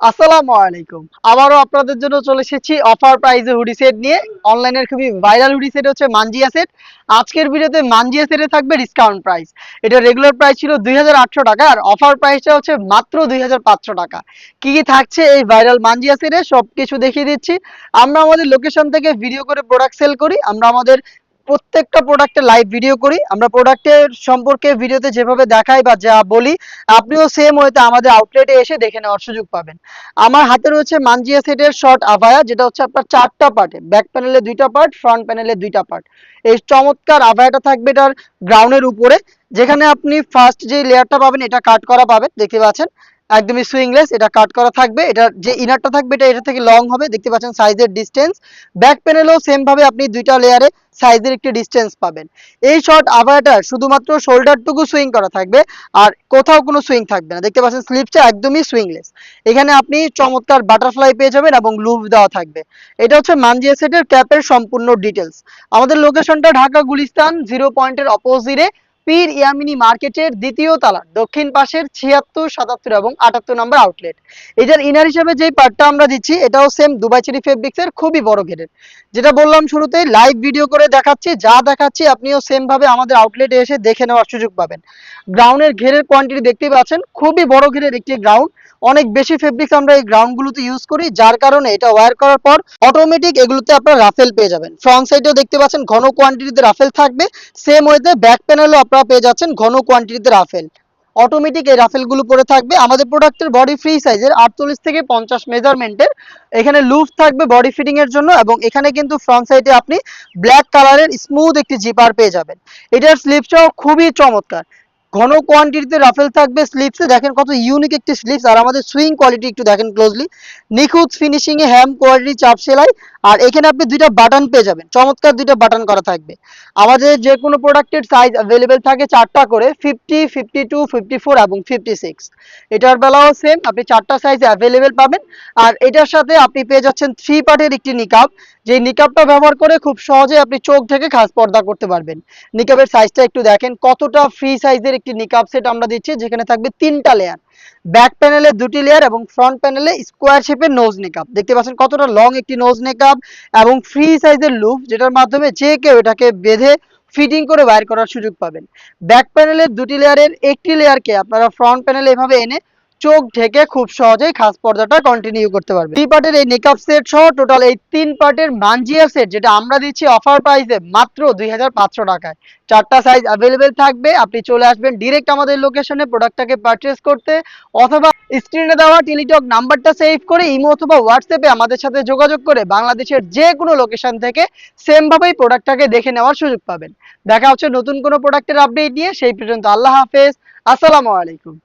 আসসালামু আলাইকুম। আবারও আপনাদের জন্য চলে এসেছি অফার প্রাইজে হুডি সেট নিয়ে। অনলাইনের খুবই ভাইরাল হুডি সেট হচ্ছে মানজিয়া সেট। আজকের ভিডিওতে মানজিয়া সেটে থাকবে ডিসকাউন্ট প্রাইস। এটা রেগুলার প্রাইস ছিল ২৮০০ টাকা, আর অফার প্রাইসটা হচ্ছে মাত্র ২৫০০ টাকা। কি কি থাকছে এই ভাইরাল মানজিয়া সেটে সবকিছু দেখিয়ে দিচ্ছি। আমরা আমাদের লোকেশন থেকে ভিডিও করে প্রোডাক্ট সেল করি। আমরা আমাদের প্রত্যেকটা প্রোডাক্টের লাইভ ভিডিও করি। আমরা প্রোডাক্টের সম্পর্কে ভিডিওতে যেভাবে দেখাই বা যা বলি, আপনিও সেম ওয়েতে আমাদের আউটলেটে এসে দেখে নেওয়ার সুযোগ পাবেন। আমার হাতে রয়েছে মানজিয়া সেটের শর্ট আভায়া, যেটা হচ্ছে আপনার 4টা পার্টে, ব্যাক প্যানেলে 2টা পার্ট, ফ্রন্ট প্যানেলে 2টা পার্ট। এই চমৎকার আভায়াটা থাকবে এটার গ্রাউন্ডের উপরে, যেখানে আপনি ফার্স্ট যে লেয়ারটা পাবেন এটা কাট করা পাবেন, দেখতে পাচ্ছেন একদমই সুইংলেস, এটা কাট করা থাকবে। এটার যে ইনারটা থাকবে এটা থেকে লং হবে, দেখতে পাচ্ছেন সাইজের ডিস্টেন্স। ব্যাক প্যানেলেও সেম ভাবে আপনি 2টা লেয়ারে সাইজের একটি ডিস্টেন্স পাবেন। এই শর্ট আভায়াটার শুধুমাত্র শোল্ডারটুকু সুইং করা থাকবে, আর কোথাও কোনো সুইং থাকবে না। দেখতে পাচ্ছেন স্লিপসটা একদমই সুইংলেস। এখানে আপনি চমৎকার বাটারফ্লাই পেয়ে যাবেন এবং লুপ দেওয়া থাকবে। এটা হচ্ছে মানজিয়া সেটের ক্যাপের সম্পূর্ণ ডিটেলস। আমাদের লোকেশনটা ঢাকা গুলিস্তান 0 পয়েন্টের অপোজিটে, পীর ইয়ামিনী মার্কেটের দ্বিতীয় তলার দক্ষিণ পাশের 76, 77 এবং 78 নম্বর আউটলেট। এটার ইনার হিসেবে যেই পার্টটা আমরা দিচ্ছি এটাও সেম দুবাই চেরি ফেব্রিক্সের খুবই বড় ঘেরের। যেটা বললাম শুরুতেই, লাইভ ভিডিও করে দেখাচ্ছি, যা দেখাচ্ছি আপনিও সেম ভাবে আমাদের আউটলেটে এসে দেখে নেওয়ার সুযোগ পাবেন। গ্রাউন্ডের ঘেরের কোয়ান্টিটি দেখতেই পাচ্ছেন, খুবই বড় ঘেরের একটি গ্রাউন্ড। অনেক বেশি ফেব্রিক্স আমরা এই গ্রাউন্ডগুলোতে ইউজ করি, যার কারণে এটা ওয়্যার করার পর অটোমেটিক এগুলোতে আপনারা রাফেল পেয়ে যাবেন। ফ্রন্ট সাইডেও দেখতে পাচ্ছেন ঘন কোয়ান্টিটিতে রাফেল থাকবে। সেম ওয়েতে ব্যাক প্যানেলও আপনারা পেয়ে যাচ্ছেন ঘন কোয়ান্টিটিতে রাফেল। অটোমেটিক এই রাফেলগুলো পরে থাকবে। আমাদের প্রোডাক্টের বডি ফ্রি সাইজের 48 থেকে 50 মেজারমেন্টের। এখানে লুপ থাকবে বডি ফিটিং এর জন্য, এবং এখানে কিন্তু ফ্রন্ট সাইডে আপনি ব্ল্যাক কালারের স্মুথ একটি জিপার পেয়ে যাবেন। এটার স্লিপসটাও খুবই চমৎকার, ঘন কোয়ান্টিটিতে রাফেল থাকবে স্লিপসে। দেখেন কত ইউনিক একটি স্লিপস, আর আমাদের সুইং কোয়ালিটি একটু দেখেন ক্লোজলি। নিখুঁত ফিনিশিং এ হ্যাম কোয়ালিটি চাপ সেলাই, আর এখানে আপনি 2টা বাটন পেয়ে যাবেন, চমৎকার 2টা বাটন করা থাকবে। আমাদের যে কোনো প্রোডাক্টের সাইজ অ্যাভেলেবেল থাকে 4টা করে, 50, 52, 54 এবং 56। এটার বেলাও সেম, আপনি 4টা সাইজ অ্যাভেলেবেল পাবেন। আর এটার সাথে আপনি পেয়ে যাচ্ছেন 3 পার্টের একটি নিকাব, যে নিকাবটা ব্যবহার করে খুব সহজে আপনি চোখ ঢেকে খাস পর্দা করতে পারবেন। নিকাবের সাইজটা একটু দেখেন, কতটা ফ্রি সাইজের একটি নিকাব সেট আমরা দিচ্ছি, যেখানে থাকবে 3টা লেয়ার, ব্যাক প্যানেলে 2টি লেয়ার এবং ফ্রন্ট প্যানেলে স্কোয়ার শেপের নোজ নেকআপ। দেখতে পাচ্ছেন কতটা লং একটি নোজ নেকআপ এবং ফ্রি সাইজের লুপ, যেটার মাধ্যমে যে কেউ এটাকে বেঁধে ফিটিং করে বাইর করার সুযোগ পাবেন। ব্যাক প্যানেলের 2টি লেয়ারের একটি লেয়ারকে আপনারা ফ্রন্ট প্যানেলে এভাবে এনে চোখ ঢেকে খুব সহজেই খাস পর্দাটা কন্টিনিউ করতে পারবে। 3 পার্টের এই নেকআপ সেট সহ টোটাল এই 3 পার্টের মানজিয়া সেট, যেটা আমরা দিচ্ছি অফার প্রাইসে মাত্র 2500 টাকায়। 4টা সাইজ অ্যাভেলেবেল থাকবে। আপনি চলে আসবেন ডিরেক্ট আমাদের লোকেশনে প্রোডাক্টটাকে পারচেজ করতে, অথবা স্ক্রিনে দেওয়া টেলিটক নাম্বারটা সেভ করে ইমো অথবা হোয়াটসঅ্যাপে আমাদের সাথে যোগাযোগ করে বাংলাদেশের যে কোনো লোকেশন থেকে সেম ভাবেই প্রোডাক্টটাকে দেখে নেওয়ার সুযোগ পাবেন। দেখা হচ্ছে নতুন কোনো প্রোডাক্টের আপডেট নিয়ে, সেই পর্যন্ত আল্লাহ হাফেজ, আসসালামু আলাইকুম।